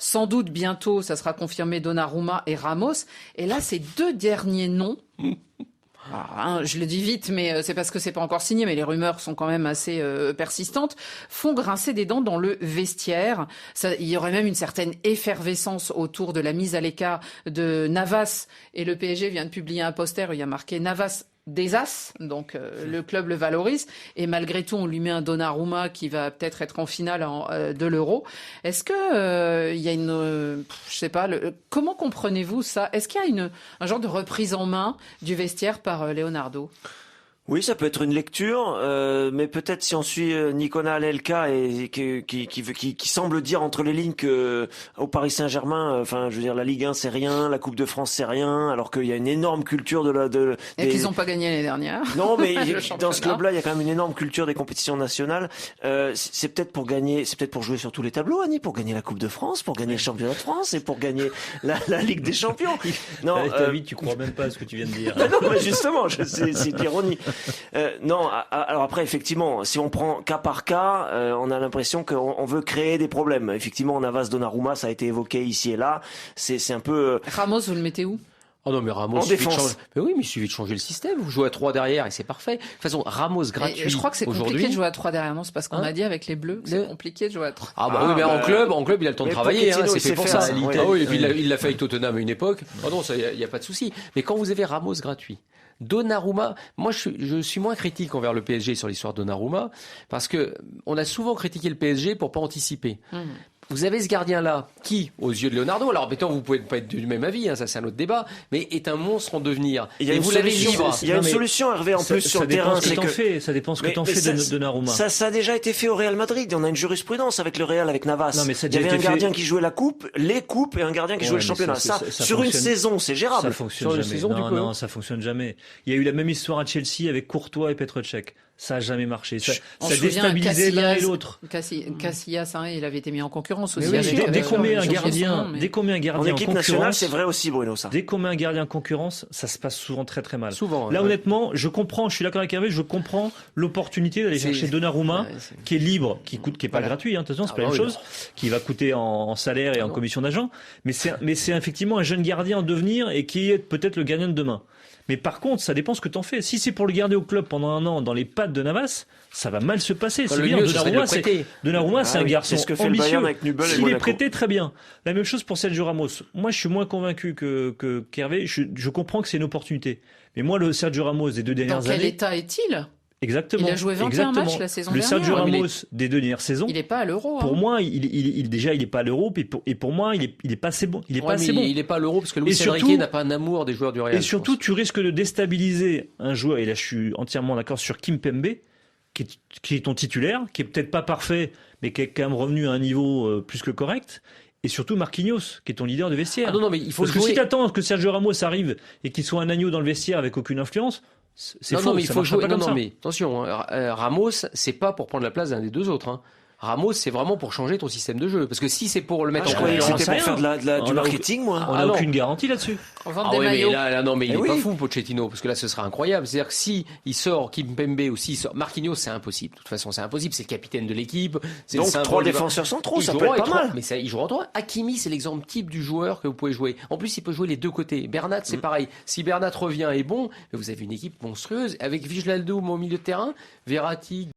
sans doute bientôt, ça sera confirmé, Donnarumma et Ramos. Et là, ces deux derniers noms... Alors, je le dis vite, mais c'est parce que c'est pas encore signé, mais les rumeurs sont quand même assez persistantes, font grincer des dents dans le vestiaire. Il y aurait même une certaine effervescence autour de la mise à l'écart de Navas. Et le PSG vient de publier un poster où il y a marqué Navas des As, donc le club le valorise, et malgré tout on lui met un Donnarumma qui va peut-être être en finale de l'Euro. Est-ce que il y a une, je sais pas, comment comprenez-vous ça? Est-ce qu'il y a un genre de reprise en main du vestiaire par Leonardo? Oui, ça peut être une lecture, mais peut-être si on suit Nicolas Anelka et qui semble dire entre les lignes que au Paris Saint-Germain, enfin, je veux dire, la Ligue 1 c'est rien, la Coupe de France c'est rien, alors qu'il y a une énorme culture et qu'ils n'ont pas gagné l'année dernière. Non, mais dans ce club-là, il y a quand même une énorme culture des compétitions nationales. C'est peut-être pour gagner, c'est peut-être pour jouer sur tous les tableaux, Annie, pour gagner la Coupe de France, pour gagner le championnat de France et pour gagner la Ligue des Champions. Non, tu crois même pas à ce que tu viens de dire. Non, mais justement, c'est de l'ironie. Non, alors après, effectivement, si on prend cas par cas, on a l'impression qu'on veut créer des problèmes. Effectivement, Navas, Donnarumma, ça a été évoqué ici et là. C'est un peu... Ramos, vous le mettez où? Oh non, mais Ramos, en défense. Mais oui, mais il suffit de changer le système. Vous jouez à 3 derrière et c'est parfait. De toute façon, Ramos gratuit. Je crois que c'est compliqué de jouer à 3 derrière. Non, c'est parce qu'on a dit avec les Bleus que c'est compliqué de jouer à 3. Ah bah oui, mais en club, il a le temps de travailler. C'est fait pour ça. Ah oui, et puis il l'a fait avec Tottenham à une époque. Oh non, ça, y a pas de souci. Mais quand vous avez Ramos gratuit, Donnarumma, moi je suis moins critique envers le PSG sur l'histoire de Donnarumma parce que on a souvent critiqué le PSG pour pas anticiper. Vous avez ce gardien-là qui, aux yeux de Leonardo, alors mettons vous pouvez pas être du même avis, ça c'est un autre débat, mais est un monstre en devenir. Et vous l'avez libre. Il y a une solution, Hervé, en plus sur le terrain. Ça dépend ce que t'en fais de Donnarumma. Ça a déjà été fait au Real Madrid. On a une jurisprudence avec le Real, avec Navas. Il y avait un gardien qui jouait les coupes et un gardien qui jouait le championnat. Ça sur une saison, c'est gérable. Ça fonctionne jamais. Non, ça fonctionne jamais. Il y a eu la même histoire à Chelsea avec Courtois et Petr Cech. Ça a jamais marché. Ça déstabilisait l'un et l'autre. Casillas, il avait été mis en concurrence aussi. Dès qu'on met un gardien en équipe nationale, c'est vrai aussi, Bruno, ça. Dès qu'on met un gardien en concurrence, ça se passe souvent très très mal. Souvent. Là, honnêtement, je suis d'accord avec Hervé, je comprends l'opportunité d'aller chercher Donnarumma, qui est libre, qui est pas gratuit, attention, c'est pas la même chose, qui va coûter en salaire et en commission d'agent, mais c'est effectivement un jeune gardien en devenir et qui est peut-être le gardien de demain. Mais par contre, ça dépend ce que t'en fais. Si c'est pour le garder au club pendant un an dans les pattes de Navas, ça va mal se passer. C'est bien. Donnarumma, c'est un garçon ambitieux. S'il est Monaco. prêté, très bien. La même chose pour Sergio Ramos. Moi, je suis moins convaincu qu'Hervé. Je comprends que c'est une opportunité. Mais moi, le Sergio Ramos des 2 dernières années. Dans quel état est-il? Exactement. Il a joué 21 matchs la saison dernière. Le Sergio Ramos des 2 dernières saisons. Il est pas à l'Euro. Pour moi, il est pas à l'Euro. Et pour moi, il est pas assez bon. Il est pas assez bon. Il est pas à l'Euro parce que Luis Enrique n'a pas un amour des joueurs du Real. Et surtout, tu risques de déstabiliser un joueur. Et là, je suis entièrement d'accord sur Kimpembe, qui est ton titulaire, qui est peut-être pas parfait, mais qui est quand même revenu à un niveau plus que correct. Et surtout Marquinhos, qui est ton leader de vestiaire. Non, mais il faut parce que si t'attends que Sergio Ramos arrive et qu'il soit un agneau dans le vestiaire avec aucune influence, c'est faux. Non, mais il faut jouer. Non, mais attention, Ramos, c'est pas pour prendre la place d'un des deux autres. Ramos, c'est vraiment pour changer ton système de jeu. Parce que si c'est pour le mettre en concurrence, c'était pour faire du marketing, moi. On n'a aucune garantie là-dessus. On vend des maillots. Mais il est pas fou, Pochettino, parce que là, ce serait incroyable. C'est-à-dire que si il sort Kimpembe ou s'il sort Marquinhos, c'est impossible. De toute façon, c'est impossible. C'est le capitaine de l'équipe. Donc 3 défenseurs centraux, ça peut être pas mal. Mais ça, il joue en 3. Hakimi, c'est l'exemple type du joueur que vous pouvez jouer. En plus, il peut jouer les deux côtés. Bernat, c'est pareil. Si Bernat revient et est bon, vous avez une équipe monstrueuse avec Wijnaldum au milieu de terrain, Verratti,